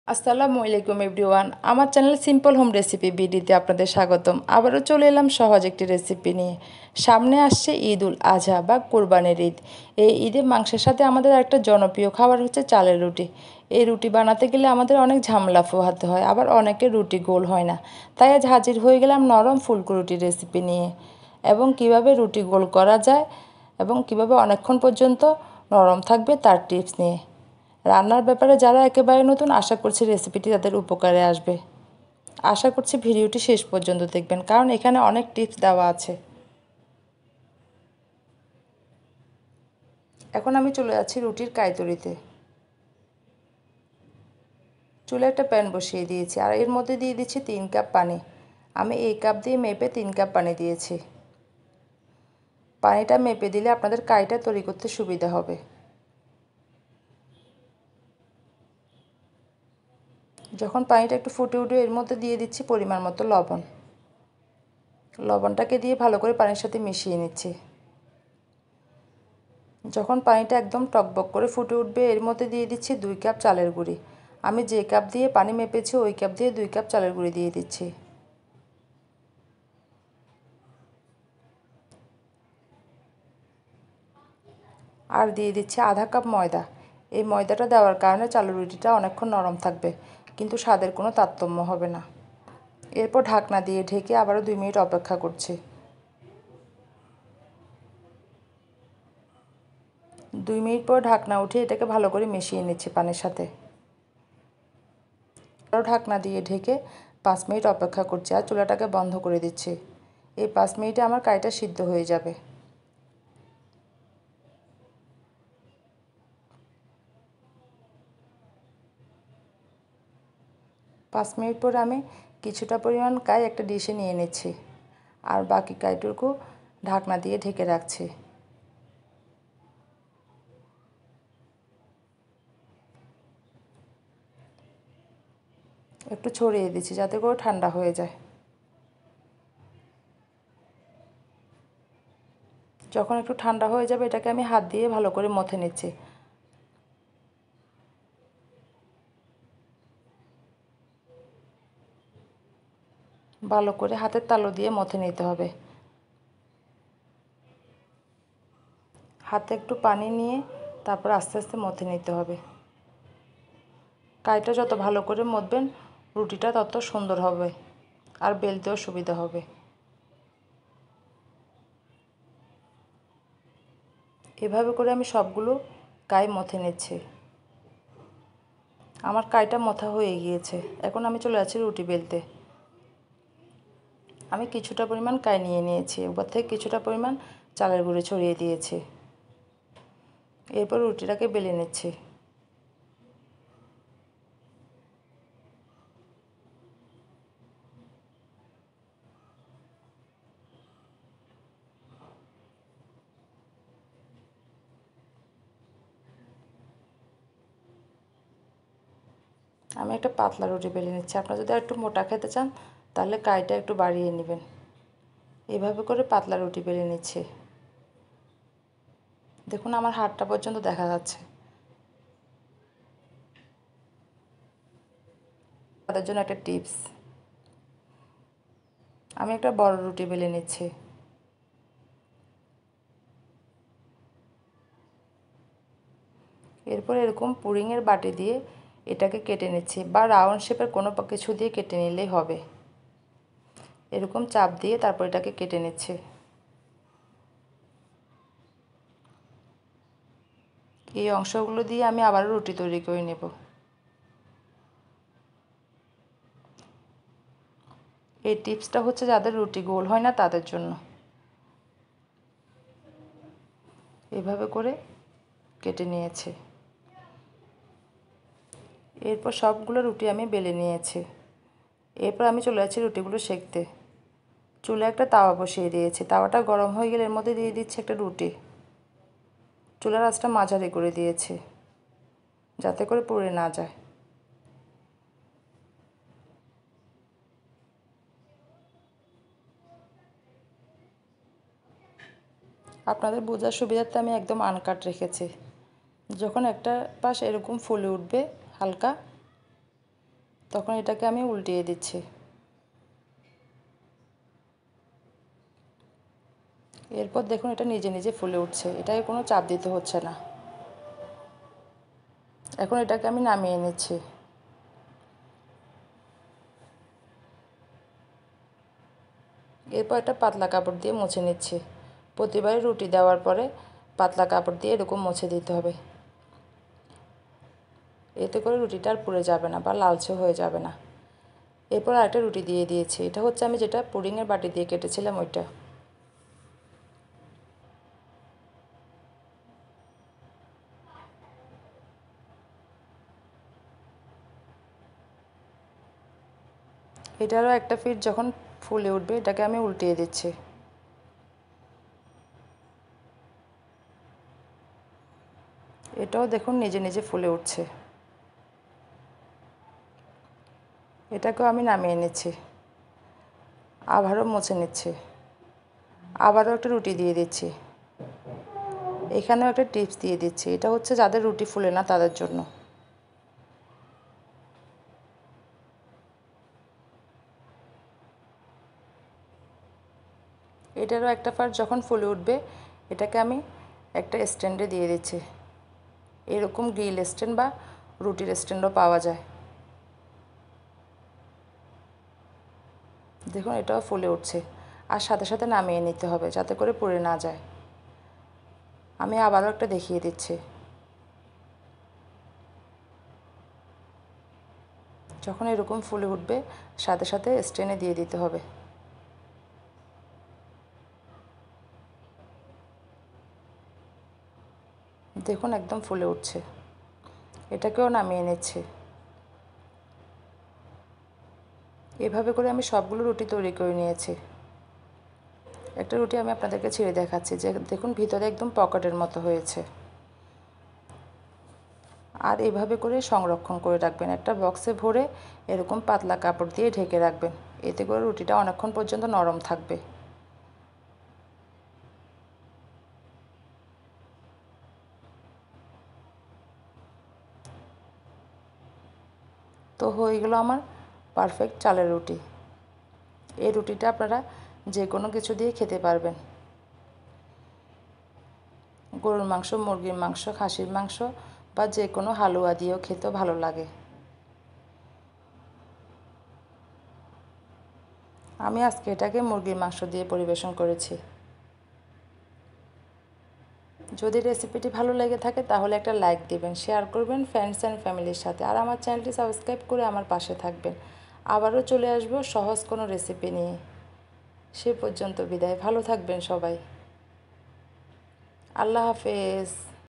আসসালামু আলাইকুম এভরিওয়ান, আমার চ্যানেল সিম্পল হোম রেসিপি বিডিতে আপনাদের স্বাগতম। আবারও চলে এলাম সহজ একটি রেসিপি নিয়ে। সামনে আসছে ঈদ উল আজহা বা কোরবানির ঈদ। এই ঈদে মাংসের সাথে আমাদের একটা জনপ্রিয় খাবার হচ্ছে চালের রুটি। এই রুটি বানাতে গেলে আমাদের অনেক ঝামেলা পোহাতে হয়, আবার অনেকের রুটি গোল হয় না। তাই আজ হাজির হয়ে গেলাম নরম ফুলকো রুটির রেসিপি নিয়ে, এবং কিভাবে রুটি গোল করা যায় এবং কিভাবে অনেকক্ষণ পর্যন্ত নরম থাকবে তার টিপস নিয়ে। রান্নার ব্যাপারে যারা একেবারে নতুন, আশা করছি রেসিপিটি তাদের উপকারে আসবে। আশা করছি ভিডিওটি শেষ পর্যন্ত দেখবেন, কারণ এখানে অনেক টিপস দেওয়া আছে। এখন আমি চলে যাচ্ছি রুটির কাইতরিতে। চুলে একটা প্যান বসিয়ে দিয়েছি, আর এর মধ্যে দিয়ে দিচ্ছি 3 কাপ পানি। আমি এই কাপ দিয়ে মেপে 3 কাপ পানি দিয়েছি। পানিটা মেপে দিলে আপনাদের কাইটা তৈরি করতে সুবিধা হবে। যখন পানিটা একটু ফুটে উঠবে, এর মধ্যে দিয়ে দিচ্ছি পরিমাণ মতো লবণ। লবণটাকে দিয়ে ভালো করে পানির সাথে মিশিয়ে নিচ্ছি। যখন পানিটা একদম টকবক করে ফুটে উঠবে, এর মধ্যে দিয়ে দিচ্ছি 2 কাপ চালের গুঁড়ি। আমি যে কাপ দিয়ে পানি মেপেছি ওই কাপ দিয়ে 2 কাপ চালের গুঁড়ি দিয়ে দিচ্ছি। আর দিয়ে দিচ্ছি আধা কাপ ময়দা। এই ময়দাটা দেওয়ার কারণে চালের রুটিটা অনেকক্ষণ নরম থাকবে, কিন্তু স্বাদের কোনো তারতম্য হবে না। এরপর ঢাকনা দিয়ে ঢেকে আবারও 2 মিনিট অপেক্ষা করছি। 2 মিনিট পর ঢাকনা উঠিয়ে এটাকে ভালো করে মিশিয়ে নিচ্ছি পানির সাথে। আরও ঢাকনা দিয়ে ঢেকে 5 মিনিট অপেক্ষা করছি, আর চুলাটাকে বন্ধ করে দিচ্ছি। এই 5 মিনিটে আমার কাইটা সিদ্ধ হয়ে যাবে। 5 মিনিট পরে আমি কিছুটা পরিমাণ কাই একটা ডিশে নিয়ে নিচ্ছি, আর বাকি কাইটুকু ঢাকনা দিয়ে ঢেকে রাখছি। একটু ছড়িয়ে দিচ্ছি যাতে করে ঠান্ডা হয়ে যায়। যখন একটু ঠান্ডা হয়ে যাবে, এটাকে আমি হাত দিয়ে ভালো করে মথে নিচ্ছি। ভালো করে হাতের তালু দিয়ে মথে নিতে হবে। হাতে একটু পানি নিয়ে তারপর আস্তে আস্তে মথে নিতে হবে। কাইটা যত ভালো করে মথবেন, রুটিটা তত সুন্দর হবে আর বেলতেও সুবিধা হবে। এভাবে করে আমি সবগুলো কাই মথে নিচ্ছি। আমার কাইটা মথা হয়ে গিয়েছে। এখন আমি চলে যাচ্ছি রুটি বেলতে। আমি কিছুটা পরিমাণ কাই নিয়ে নিয়েছি, উপর থেকে কিছুটা পরিমাণ চালের গুঁড়ি ছড়িয়ে দিয়েছি। এরপর রুটিটাকে বেলে নিচ্ছি। আমি একটা পাতলা রুটি বেলে নিচ্ছি। আপনারা যদি একটু মোটা খেতে চান তাহলে কাইটা একটু বাড়িয়ে নেবেন। এভাবে করে পাতলা রুটি বেলে নিচ্ছি। দেখুন আমার হাতটা পর্যন্ত দেখা যাচ্ছে। তাদের জন্য একটা টিপস, আমি একটা বড় রুটি বেলে নিচ্ছি। এরপর এরকম পুডিংয়ের বাটি দিয়ে এটাকে কেটে নিচ্ছি, বা রাউন্ড শেপের কোনো কিছু দিয়ে কেটে নিলেই হবে। এরকম চাপ দিয়ে তারপর এটাকে কেটে নিচ্ছি। এই অংশগুলো দিয়ে আমি আবারও রুটি তৈরি করে নেব। এই টিপসটা হচ্ছে যাদের রুটি গোল হয় না তাদের জন্য। এভাবে করে কেটে নিয়েছি। এরপর সবগুলো রুটি আমি বেলে নিয়েছি। এরপর আমি চলে যাচ্ছি রুটিগুলো সেঁকতে। চুলে একটা তাওয়া বসিয়ে দিয়েছি। তাওয়াটা গরম হয়ে গেলে এর মধ্যে দিয়ে দিচ্ছি একটা রুটি। চুলার আঁচটা মাঝারি করে দিয়েছি যাতে করে পুড়ে না যায়। আপনাদের বোঝার সুবিধার্থে আমি একদম আনকাট রেখেছি। যখন একটা পাশ এরকম ফুলে উঠবে হালকা, তখন এটাকে আমি উল্টিয়ে দিচ্ছি। এরপর দেখুন এটা নিজে নিজে ফুলে উঠছে, এটাকে কোনো চাপ দিতে হচ্ছে না। এখন এটাকে আমি নামিয়ে নিচ্ছি। এরপর একটা পাতলা কাপড় দিয়ে মুছে নিচ্ছি। প্রতিবারই রুটি দেওয়ার পরে পাতলা কাপড় দিয়ে এরকম মুছে দিতে হবে, এতে করে রুটিটা আর পুড়ে যাবে না বা লালচে হয়ে যাবে না। এরপর আরেকটা রুটি দিয়ে দিয়েছি, এটা হচ্ছে আমি যেটা পুডিংয়ের বাটি দিয়ে কেটেছিলাম ওইটা। এটারও একটা ফিট যখন ফুলে উঠবে এটাকে আমি উল্টিয়ে দিচ্ছি। এটাও দেখুন নিজে নিজে ফুলে উঠছে। এটাকেও আমি নামিয়ে নিচ্ছি, আবারও মুছে নিচ্ছি, আবারও একটা রুটি দিয়ে দিচ্ছি। এখানেও একটা টিপস দিয়ে দিচ্ছি, এটা হচ্ছে যাদের রুটি ফুলে না তাদের জন্য। এটারও একটা পার্ট যখন ফুলে উঠবে এটাকে আমি একটা স্ট্যান্ডে দিয়ে দিচ্ছি। এরকম গ্রিল স্ট্যান্ড বা রুটির স্ট্যান্ডও পাওয়া যায়। দেখুন এটাও ফুলে উঠছে, আর সাথে সাথে নামিয়ে নিতে হবে যাতে করে পুড়ে না যায়। আমি আবারও একটা দেখিয়ে দিচ্ছি। যখন এরকম ফুলে উঠবে সাথে সাথে স্ট্যান্ডে দিয়ে দিতে হবে। দেখুন একদম ফুলে উঠছে, এটাকেও নামিয়ে নিচ্ছি। এভাবে করে আমি সবগুলো রুটি তৈরি করে নিয়েছি। একটা রুটি আমি আপনাদেরকে ছিঁড়ে দেখাচ্ছি, যে দেখুন ভিতরে একদম পকেটের মতো হয়েছে। আর এভাবে করে সংরক্ষণ করে রাখবেন, একটা বক্সে ভরে এরকম পাতলা কাপড় দিয়ে ঢেকে রাখবেন, এতে করে রুটিটা অনেকক্ষণ পর্যন্ত নরম থাকবে। তো হয়ে গেল আমার পারফেক্ট চালের রুটি। এই রুটিটা আপনারা যে কোনো কিছু দিয়ে খেতে পারবেন, গরুর মাংস, মুরগির মাংস, খাসির মাংস বা যে কোনো হালুয়া দিয়েও খেতেও ভালো লাগে। আমি আজকে এটাকে মুরগির মাংস দিয়ে পরিবেশন করেছি। যদি রেসিপিটি ভালো লেগে থাকে তাহলে একটা লাইক দিবেন, শেয়ার করবেন ফ্রেন্ডস অ্যান্ড ফ্যামিলির সাথে, আর আমার চ্যানেলটি সাবস্ক্রাইব করে আমার পাশে থাকবেন। আবারও চলে আসবো সহজ কোনো রেসিপি নিয়ে। সে পর্যন্ত বিদায়, ভালো থাকবেন সবাই। আল্লাহ হাফেজ।